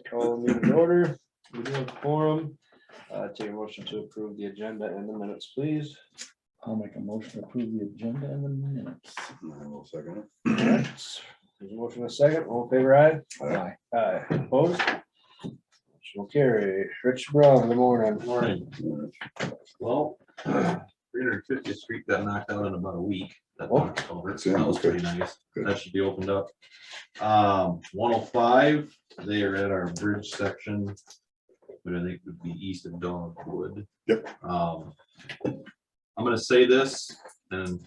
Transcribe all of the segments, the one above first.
Call the meeting to order. We do have a quorum. Take a motion to approve the agenda and the minutes, please. I'll make a motion to approve the agenda and the minutes. I will second it. Alright, there's a motion and a second. All in favor, aye? Aye. Aye. Opposed? Motion will carry. Rich Brown, good morning. Morning. Well, 350th Street got knocked out in about a week. That box culvert, so that was pretty nice. Good. That should be opened up. 105, they are at our bridge section, but I think would be east of Dogwood. Yep. I'm gonna say this, and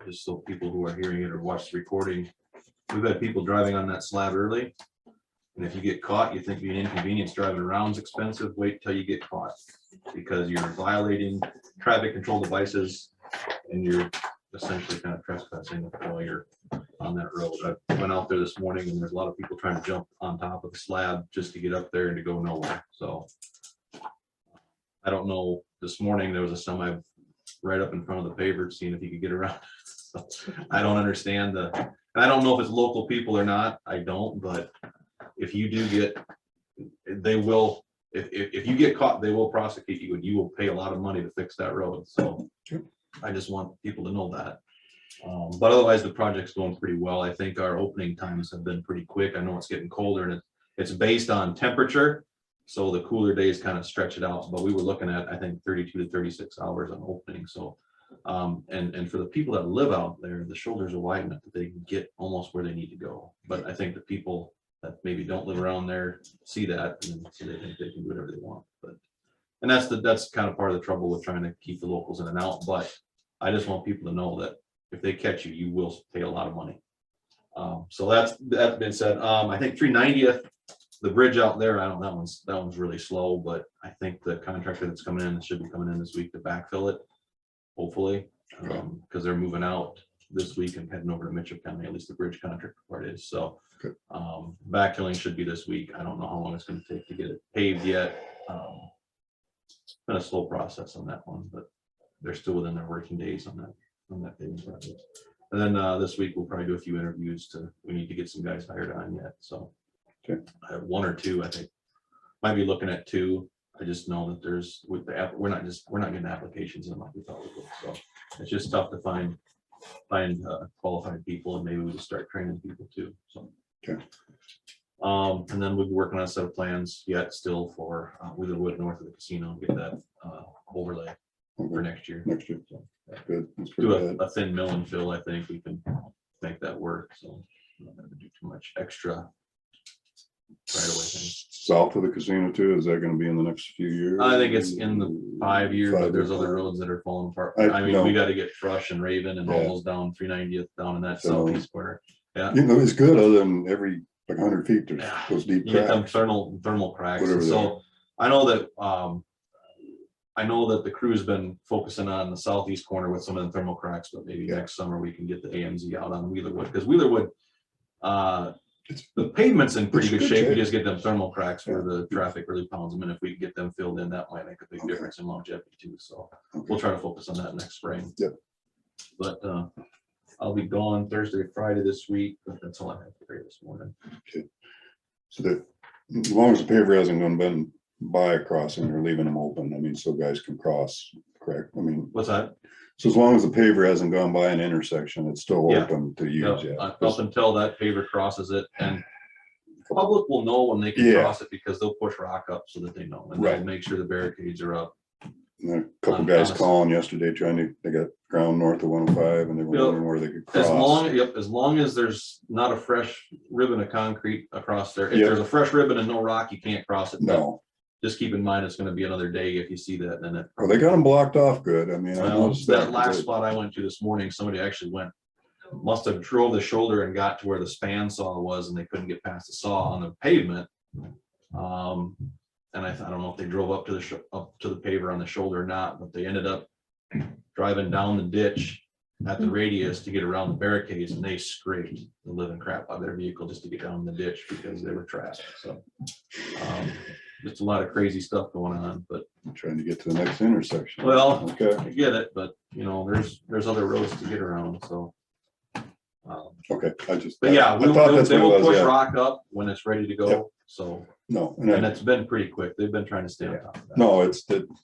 just so people who are hearing it or watch the recording, we've had people driving on that slab early. And if you get caught, you think the inconvenience driving around is expensive, wait till you get caught. Because you're violating traffic control devices and you're essentially kind of trespassing while you're on that road. I went out there this morning and there's a lot of people trying to jump on top of the slab just to get up there and to go nowhere. So I don't know, this morning there was a semi right up in front of the paver seeing if you could get around. So I don't understand and I don't know if it's local people or not. I don't, but if you do get, they will, if you get caught, they will prosecute you and you will pay a lot of money to fix that road. So I just want people to know that. But otherwise the project's going pretty well. I think our opening times have been pretty quick. I know it's getting colder and it's based on temperature. So the cooler days kind of stretch it out, but we were looking at, I think 32 to 36 hours on opening. So, and for the people that live out there, the shoulders are wide enough that they can get almost where they need to go. But I think the people that maybe don't live around there see that and so they think they can do whatever they want. But and that's kind of part of the trouble with trying to keep the locals in and out. But I just want people to know that if they catch you, you will pay a lot of money. So that's been said. I think 390th, the bridge out there, I don't know, that one's really slow, but I think the contractor that's coming in should be coming in this week to backfill it, hopefully, because they're moving out this week and heading over to Mitchell County, at least the bridge contract part is. So backfilling should be this week. I don't know how long it's going to take to get it paved yet. It's been a slow process on that one, but they're still within their working days on that paving project. And then this week we'll probably do a few interviews we need to get some guys hired on yet. So I have one or two, I think. Might be looking at two. I just know that there's with the app, we're not getting applications in like we thought we would. So it's just tough to find qualified people, and maybe we just start training people too. So and then we'll be working on a set of plans yet still for Wheelerwood north of the casino, get that overlay for next year. So, Good. do a thin mill and fill. I think we can make that work. So I'm not going to do too much extra right away things. South of the casino too, is that gonna be in the next few years? I think it's in the 5 years, but there's other roads that are falling apart. I mean, we got to get Thrush and Raven and all those down 390th down in that southeast corner. Yeah, You know, it's good other than every like 100 feet, there's those deep you get them cracks. thermal cracks. Whatever And they so I know that the crew's been focusing on the southeast corner with some of the thermal cracks, but maybe next summer we can get the AMZ out on Wheelerwood, because Wheelerwood, the pavement's in pretty good shape. We just get them thermal cracks where the traffic really pounds them, and if we get them filled in, that might make a big difference in longevity too. So we'll try to focus on that next spring. Yep. But I'll be gone Thursday, Friday this week, but that's all I have for you this morning. Okay. So that as long as the paver hasn't gone been by a crossing, they're leaving them open. I mean, so guys can cross, correct? I mean, What's that? so as long as the paver hasn't gone by an intersection, it's still open to use. Up until that paver crosses it, and public will know when they can cross it because they'll push rock up so that they know, and they'll make sure the barricades are up. A couple guys calling yesterday they got ground north of 105 and they were wondering where they could cross. As long as there's not a fresh ribbon of concrete across there. If there's a fresh ribbon and no rock, you can't cross it. No. Just keep in mind it's going to be another day if you see that. Then Well, they got them blocked off good. I mean, that last spot I went to this morning, somebody actually must have drove the shoulder and got to where the span saw was, and they couldn't get past the saw on the pavement. And I don't know if they drove up to the paver on the shoulder or not, but they ended up driving down the ditch at the radius to get around the barricades, and they scraped the living crap out of their vehicle just to get down the ditch because they were trapped. So just a lot of crazy stuff going on, but I'm trying to get to the next intersection. Well, I get it, but you know, there's other roads to get around. So Okay, I just. But yeah, I thought that's they what it will was, push yeah. rock up when it's ready to Yep. go, so, No, and and it's been pretty quick. They've been trying to stay on top of that. no,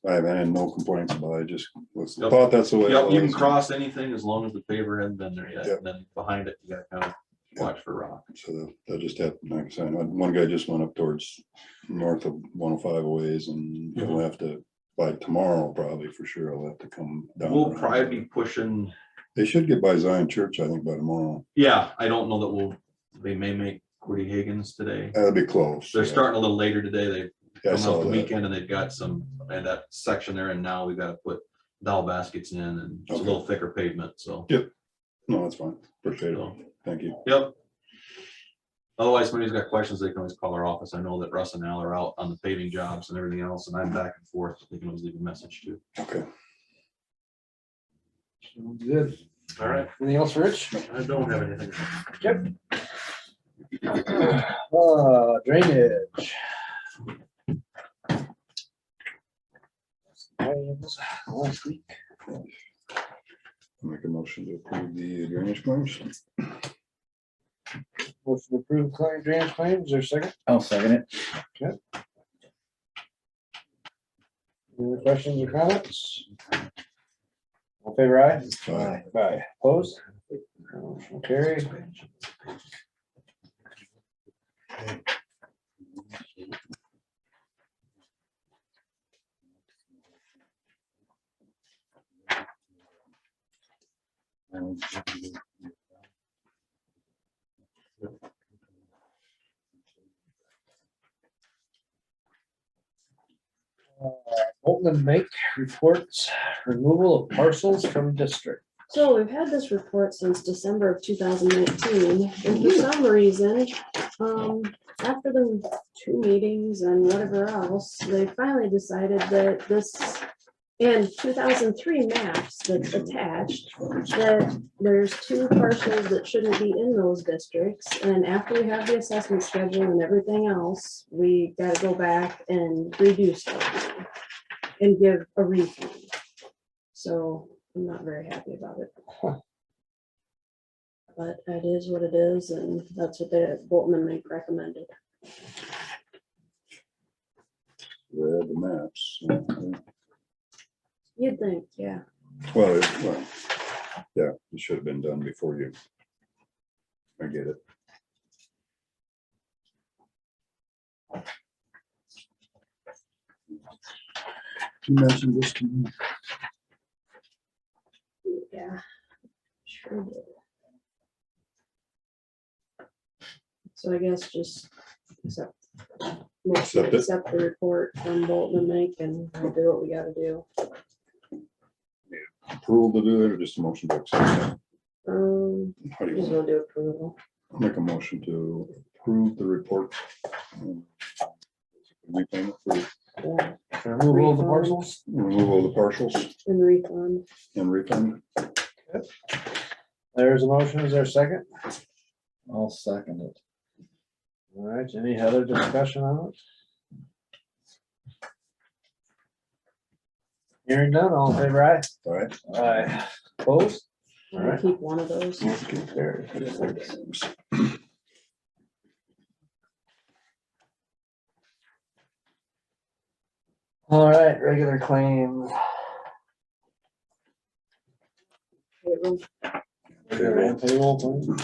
I had no complaints about it. I just Yep. thought that's the way it Yep, you can was. cross anything as long as the paver hadn't been there yet, Yep. and then behind it, you gotta kind of watch for rock. So I just had, like I said, one guy just went up towards north of 105 ways and he'll have to, by tomorrow, probably for sure, I'll have to come down. We'll around. probably be pushing, They should get by Zion Church, I think, by tomorrow. yeah, I don't know that they may make Woody Higgins today. That'll be close. They're yeah. starting a little later today. They Yeah, I come saw off the that. weekend and they've got some, and that section there, and now we've got to put dowel baskets in, and it's a Okay. little thicker pavement, so. No, that's fine. Appreciate it. So, Thank you. yep. Otherwise, when he's got questions, they can always call our office. I know that Russ and Al are out on the paving jobs and everything else, and I'm back and forth. They can always leave a message too. Okay. Good. All right. Anything else, Rich? I don't have anything. Drainage. Claims last week. Make a motion to approve the drainage claims. Motion to approve drainage claims, is there a second? I'll second it. Any other questions or comments? All in favor, aye? Aye. Aye. Opposed? Motion carried. Bolton Make reports removal of parcels from district. So we've had this report since December of 2019, and for some reason, after the 2 meetings and whatever else, they finally decided that this, and 2003 maps that's attached, that there's 2 parcels that shouldn't be in those districts, and after we have the assessment schedule and everything else, we gotta go back and redo stuff and give a refund. So I'm not very happy about it. But it is what it is, and that's what the Bolton and Mink recommended. Read the maps. You'd think, yeah. Well, yeah, it should have been done before you. I get it. You mentioned this to me. Yeah. Sure did. So I guess just accept, Accept it. accept the report from Bolton and Mink, and we'll do what we gotta do. Approval to do it or just a motion to accept it? How do you Just want? gonna do approval. I'll make a motion to approve the report. Repayment for Yeah, Removal of the Refund. parcels. removal of the partials and refund. and refund. There's a motion, is there a second? I'll second it. All right, any other discussion on it? Hearing none, all in favor, aye? All right. Aye. Opposed? All I'll right. keep one of those. Motion carried. All right, regular claims. Regular and payroll claims. All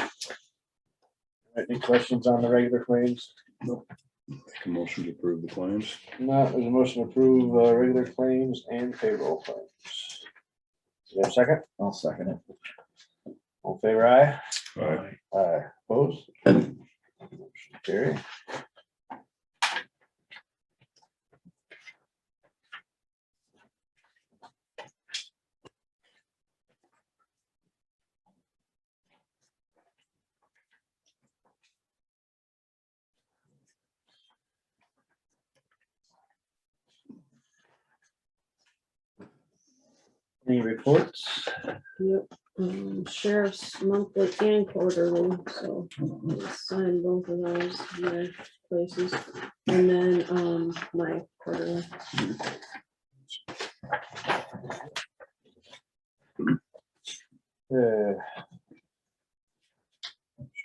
right, any questions on the regular claims? Make a motion to approve the claims. No, there's a motion to approve regular claims and payroll claims. Is there a second? I'll second it. All in favor, aye? All right. Aye. Opposed? Motion carried. Any reports? Yep, sheriff's monthly and quarterly, so we'll sign both of those in their places. And then, my quarterly.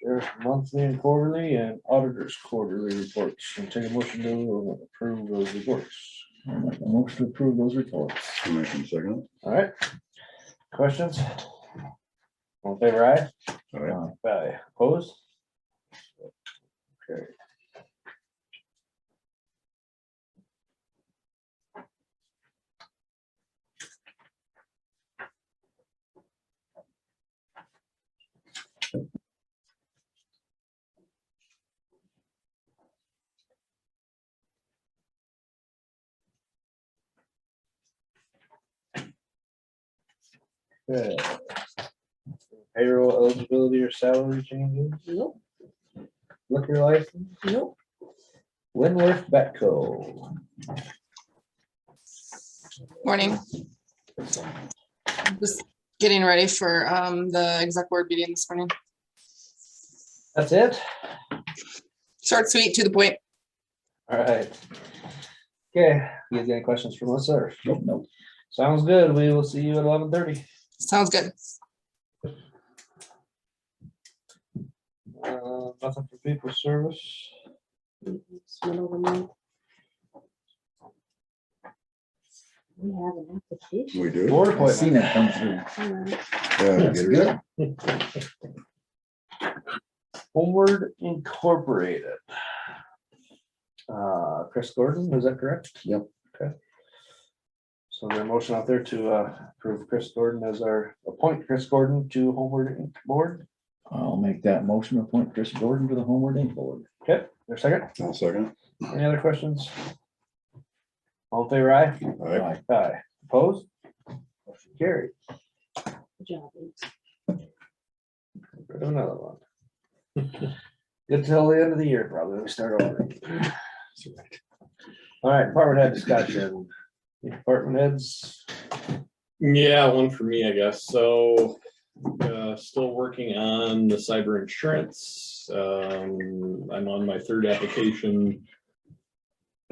sheriff's monthly and quarterly and auditors quarterly reports. And take a motion to approve those reports. I'll make a motion to approve those reports. Motion second. All right. Questions? All in favor, aye? All right. Aye. Opposed? Okay. Okay. Payroll eligibility or salary changes? Nope, Liquor license? nope. Winworth Betco. Morning. Just getting ready for the exec board meeting this morning. That's it? Short, sweet, to the point. All right. Okay, you guys got any questions for Melissa? Or- Nope, nope. Sounds good. We will see you at 11:30. Sounds good. Nothing for people service. It's middle of the month. We have an application. We do. Board I've seen appointment. it come through. Yeah, That's get it. good. Homeward Incorporated. Chris Gordon, is that correct? Yep. Okay. So there's a motion out there to approve Chris Gordon as appoint Chris Gordon to Homeward Inc. Board. I'll make that motion to appoint Chris Gordon to the Homeward Inc. Board. Okay, there's a second. I'll second. Any other questions? All in favor, aye? All right. Aye. Opposed? Motion carried. Good job, Lance. Go to another one. Good till the end of the year, probably. We start over. All right, department head discussion. Department heads. Yeah, one for me, I guess. So, still working on the cyber insurance. I'm on my third application.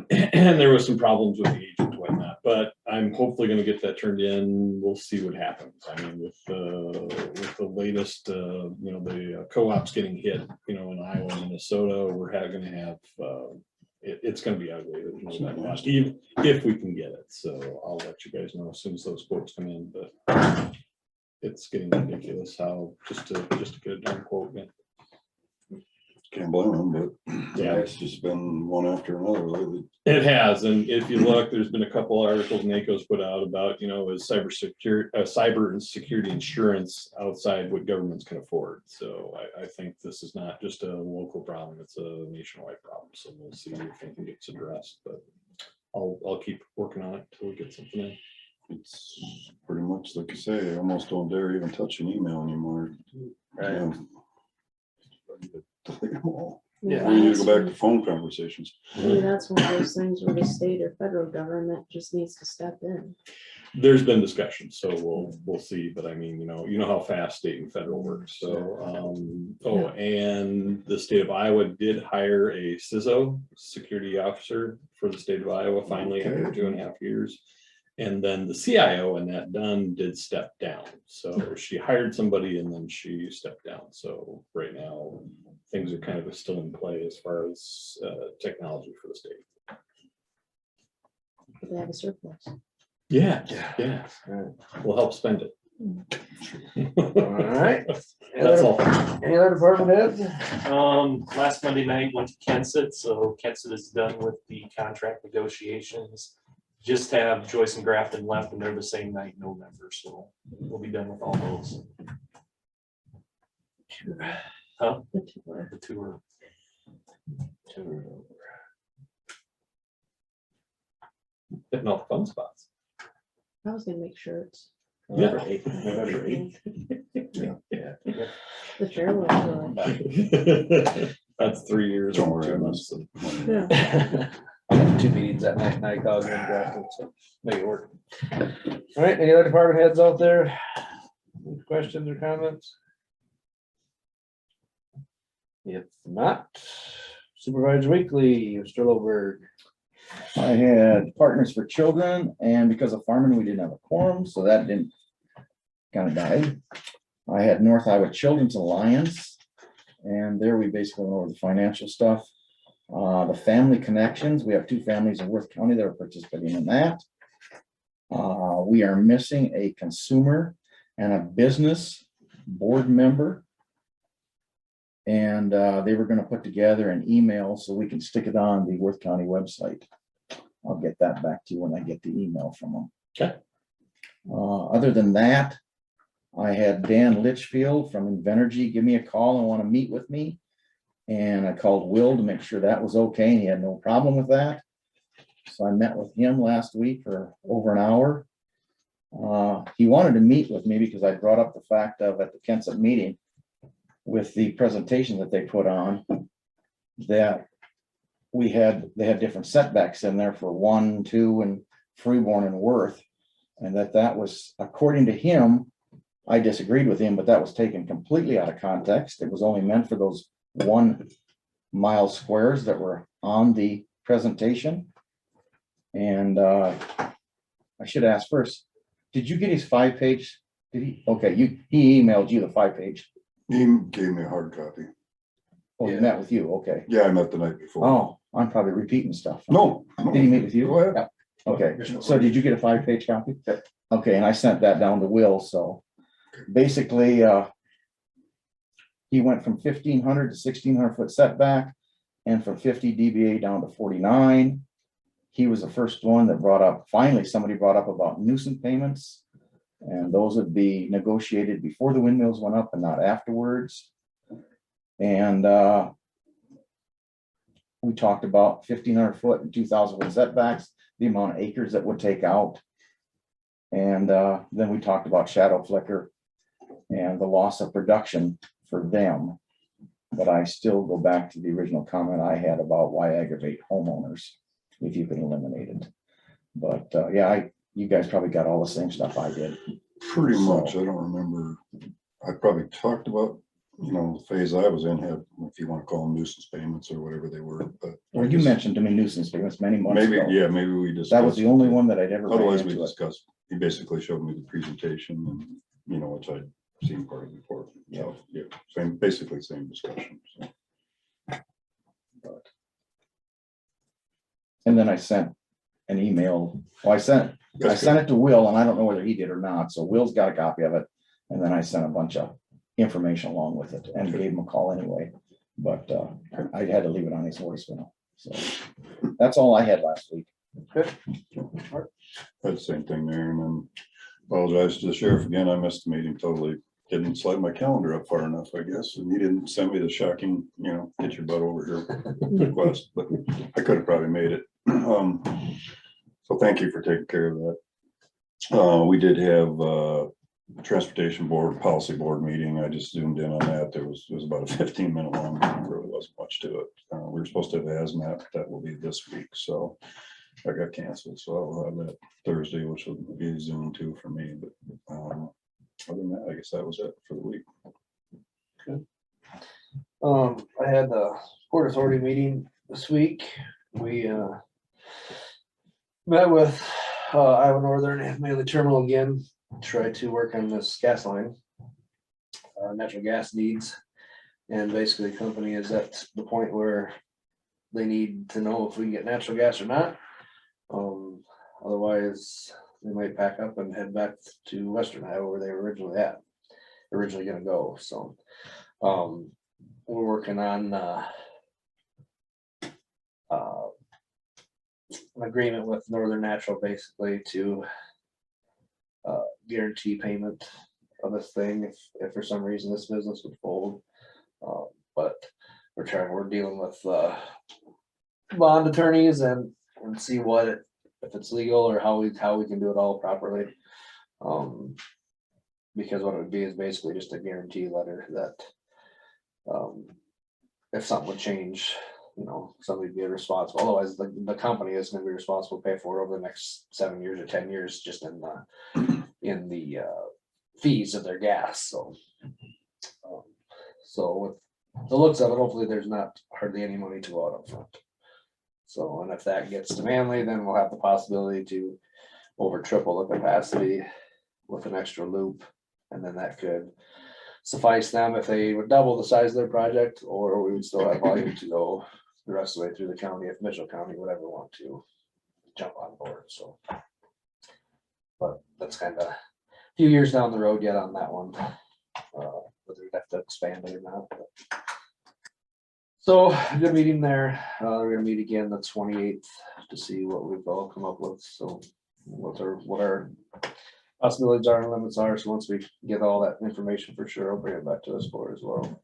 And there was some problems with the agent, whatnot, but I'm hopefully gonna get that turned in. We'll see what happens. I mean, with the latest, the co-ops getting hit, in Iowa and Minnesota, we're gonna have, it's gonna be ugly. There's no doubt about it, even if we can get it. So I'll let you guys know as soon as those quotes come in, but it's getting ridiculous how just to get a darn quote again. Can't blame them, but Yeah. it's just been one after another lately. It has, and if you look, there's been a couple articles NACO's put out about, is cyber and security insurance outside what governments can afford. So I think this is not just a local problem, it's a nationwide problem. So we'll see if anything gets addressed, but I'll keep working on it until we get something in. It's pretty much like you say, I almost don't dare even touch an email anymore. Right. Yeah. Delete them all. Yeah. We need to go back to phone conversations. Maybe that's one of those things where the state or federal government just needs to step in. There's been discussion, so we'll see, but I mean, you know how fast state and federal works, so, and the state of Iowa did hire a CISO, security officer for the state of Iowa, finally, after 2.5 years. And then the CIO and that did step down, so she hired somebody and then she stepped down, so right now, things are kind of still in play as far as technology for the state. But they have a surplus. Yeah, Right. we'll help spend it. All right. That's all. Any other department heads? Last Monday night went to Kensett, so Kensett is done with the contract negotiations. Just have Joyce and Grafton left, and they're the same night, November, so we'll be done with all those. Huh? The tour. The tour. Hitting all the fun spots. I was gonna make shirts. November 8th. November 8th. Yeah. Yeah. The fair was That's 3 years. Don't and worry, 2 I months. good. Yeah. I have 2 meetings that night, Nikon and Grafton, so make it work. All right, any other department heads out there? Any questions or comments? If not, Supervisor Weekly, Mr. Loberg. I had Partners for Children, and because of farming, we didn't have a quorum, so that didn't kind of died. I had North Iowa Children's Alliance, And there we basically went over the financial stuff. The family connections, we have 2 families in Worth County that are participating in that. We are missing a consumer and a business board member. And they were gonna put together an email so we can stick it on the Worth County website. I'll get that back to you when I get the email from them. Okay. Other than that, I had Dan Litchfield from Invenergy give me a call and want to meet with me. And I called Will to make sure that was okay, and he had no problem with that. So I met with him last week for over an hour. He wanted to meet with me because I brought up the fact of at the Kensett meeting with the presentation that they put on, that they had different setbacks in there for 1, 2, and Freeborn and Worth. And that was, according to him, I disagreed with him, but that was taken completely out of context. It was only meant for those 1 mile squares that were on the presentation. And I should ask first, did you get his 5-page? Did he? Okay, he emailed you the 5-page. He gave me a hard copy. Oh, he Yeah. met with you, okay. Yeah, I met the night before. Oh, I'm probably repeating stuff. No. Did he meet with you? Go ahead. Yeah. Okay, so did you get a 5-page copy? Okay, and I sent that down to Will, so basically, he went from 1,500 to 1,600 foot setback and from 50 dBA down to 49. He was the first one that brought up, finally, somebody brought up about nuisance payments. And those would be negotiated before the windmills went up and not afterwards. And we talked about 1,500 foot and 2,000 foot setbacks, the amount of acres that would take out. And then we talked about shadow flicker and the loss of production for them. But I still go back to the original comment I had about why aggravate homeowners if you can eliminate it. But yeah, you guys probably got all the same stuff I did. Pretty much. So- I don't remember. I probably talked about, the phase I was in had, if you want to call them nuisance payments or whatever they were, but. Well, you mentioned to me nuisance payments many months Maybe, ago. yeah, maybe we discussed. That was the only one that I'd ever ran Otherwise, we into it. discussed, he basically showed me the presentation and, which I'd seen part of before. So, yeah, basically same discussion. So. And then I sent an email. Well, I sent it to Will, and I don't know whether he did or not. So Will's got a copy of it. And then I sent a bunch of information along with it and gave him a call anyway. But I had to leave it on his voicemail. So that's all I had last week. Had the same thing there, and then apologize to the sheriff again. I missed the meeting totally. Didn't slide my calendar up far enough, I guess, and he didn't send me the shocking, get your butt over here request, but I could have probably made it. So thank you for taking care of that. We did have transportation board, policy board meeting. I just zoomed in on that. It was about a 15-minute long meeting. Really wasn't much to it. We were supposed to have hazmat, but that will be this week, so I got canceled. So I'll have that Thursday, which will be Zoom too for me. But other than that, I guess that was it for the week. I had the Port Authority meeting this week. We met with Iowa Northern and Maley Terminal again, tried to work on this gas line, natural gas needs. And basically the company is at the point where they need to know if we can get natural gas or not. Otherwise, they might pack up and head back to Western Iowa where they were originally gonna go. So we're working on an agreement with Northern Natural basically to guarantee payment of this thing if for some reason this business would fold. But we're dealing with bond attorneys and see if it's legal or how we can do it all properly. Because what it would be is basically just a guarantee letter that if something would change, somebody would be responsible. Otherwise, the company is going to be responsible to pay for it over the next 7 years or 10 years, just in the fees of their gas. So with the looks of it, hopefully there's not hardly any money to go out up front. So, and if that gets to Manly, then we'll have the possibility to over triple the capacity with an extra loop. And then that could suffice them if they would double the size of their project, or we would still have volume to go the rest of the way through the county if Mitchell County would ever want to jump on board, so. But that's kind of a few years down the road yet on that one, whether we'd have to expand it or not. But. So, good meeting there. We're gonna meet again the 28th to see what we've all come up with, so what our possibilities are and limits are, so once we get all that information for sure, I'll bring it back to this board as well.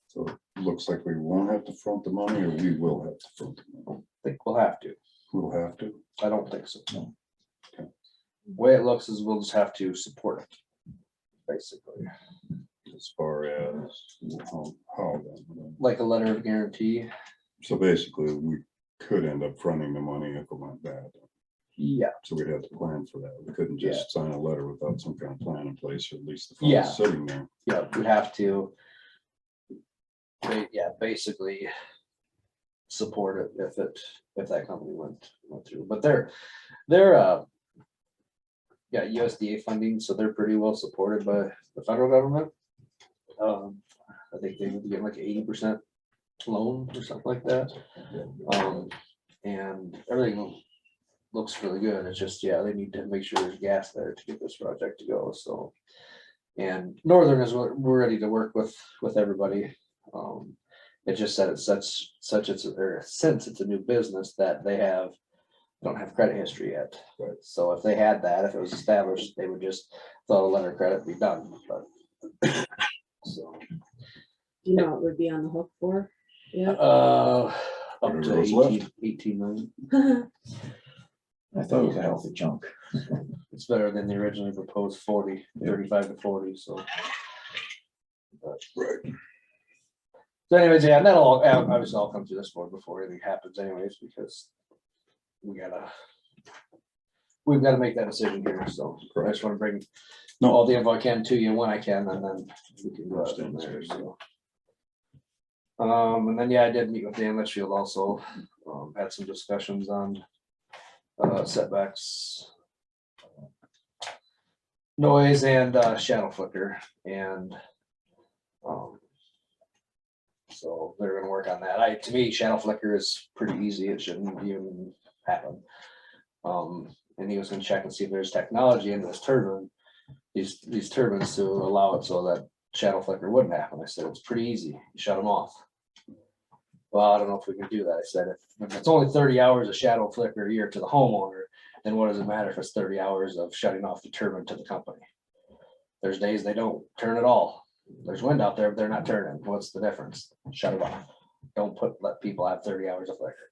So it looks like we won't have to front the money, or we will have to front the money. I think we'll have to. We'll have to. I don't think so. No. Okay. Way it looks is we'll just have to support it, basically. As far as how then. Like a letter of guarantee. So basically, we could end up fronting the money if it went bad. Yeah. So we'd have to plan for that. We couldn't Yeah. just sign a letter without some kind of plan in place, or at least the Yeah. funds sitting there. Yeah, we'd have to. Yeah, basically. Support it if that company went through, but they're yeah, USDA funding, so they're pretty well supported by the federal government. I think they would get like 80% loan or something like that. And everything looks really good. It's just, yeah, they need to make sure there's gas there to get this project to go, so. And Northern is, we're ready to work with everybody. It just said it's since it's a new business that they don't have credit history yet. Right. So if they had that, if it was established, they would just throw a letter of credit, be done, but. So, Do you know what would be on the hook for? Yeah. up Whatever to was left. 18 million. I thought it was a healthy chunk. It's better than the originally proposed 40, 35 to 40, so. Right. So anyways, yeah, and that'll obviously all come to this board before anything happens anyways, because we've got to make that decision here, so I just want to bring all the info I can to you when I can, and then we can go out from there, so. And then, yeah, I did meet with Dan Litchfield also, had some discussions on setbacks, noise and shadow flicker, and so they're gonna work on that. To me, shadow flicker is pretty easy. It shouldn't even happen. And he was gonna check and see if there's technology in this turbine, these turbines to allow it so that shadow flicker wouldn't happen. I said, it's pretty easy. You shut them off. Well, I don't know if we can do that. I said, if it's only 30 hours of shadow flicker a year to the homeowner, then what does it matter if it's 30 hours of shutting off the turbine to the company? There's days they don't turn at all. There's wind out there, but they're not turning. What's the difference? Shut it off. Don't let people have 30 hours of flicker.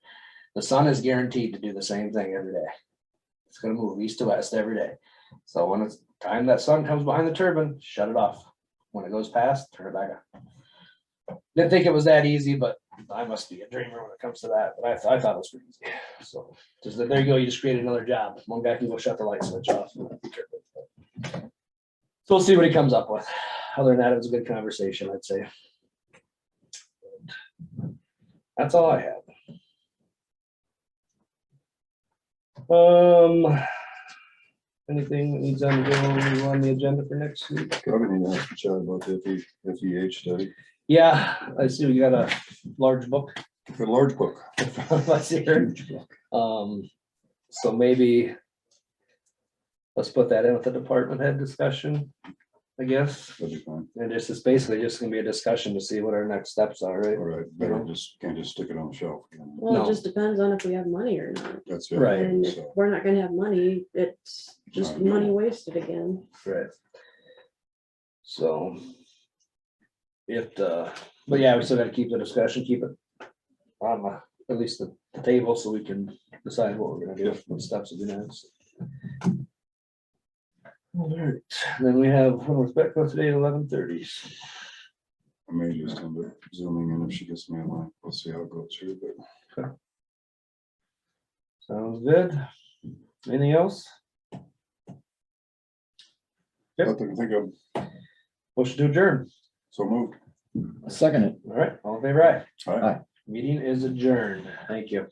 The sun is guaranteed to do the same thing every day. It's gonna move east to west every day. So when it's time that sun comes behind the turbine, shut it off. When it goes past, turn it back on. Didn't think it was that easy, but I must be a dreamer when it comes to that. But I thought it was pretty easy. So just there you go. You just created another job. One guy can go shut the light switch off. So we'll see what he comes up with. Other than that, it was a good conversation, I'd say. That's all I have. Anything that needs on the agenda for next week? Probably need to ask Chad about the FEH study. Yeah, I see we got a large book A large book. in front of us here. So maybe let's put that in with the department head discussion, I guess. That'd be fine. And it's basically just gonna be a discussion to see what our next steps are, right? All right, better can't just stick it on the shelf. Well, No. it just depends on if we have money or not. That's it. Right. And if So, we're not gonna have money, it's just I know. money wasted again. Right. So. But yeah, we still gotta keep the discussion, keep it on at least the table so we can decide what we're gonna do, what steps will be next. All right, then we have Rebecca today at 11:30. I may just end up zooming in if she gets me online. We'll see how it goes through, but Sounds good. Anything else? Yep. nothing to think of. Motion to adjourn. So moved. Second it. All right, all in favor, aye. All right. Meeting is adjourned. Thank you.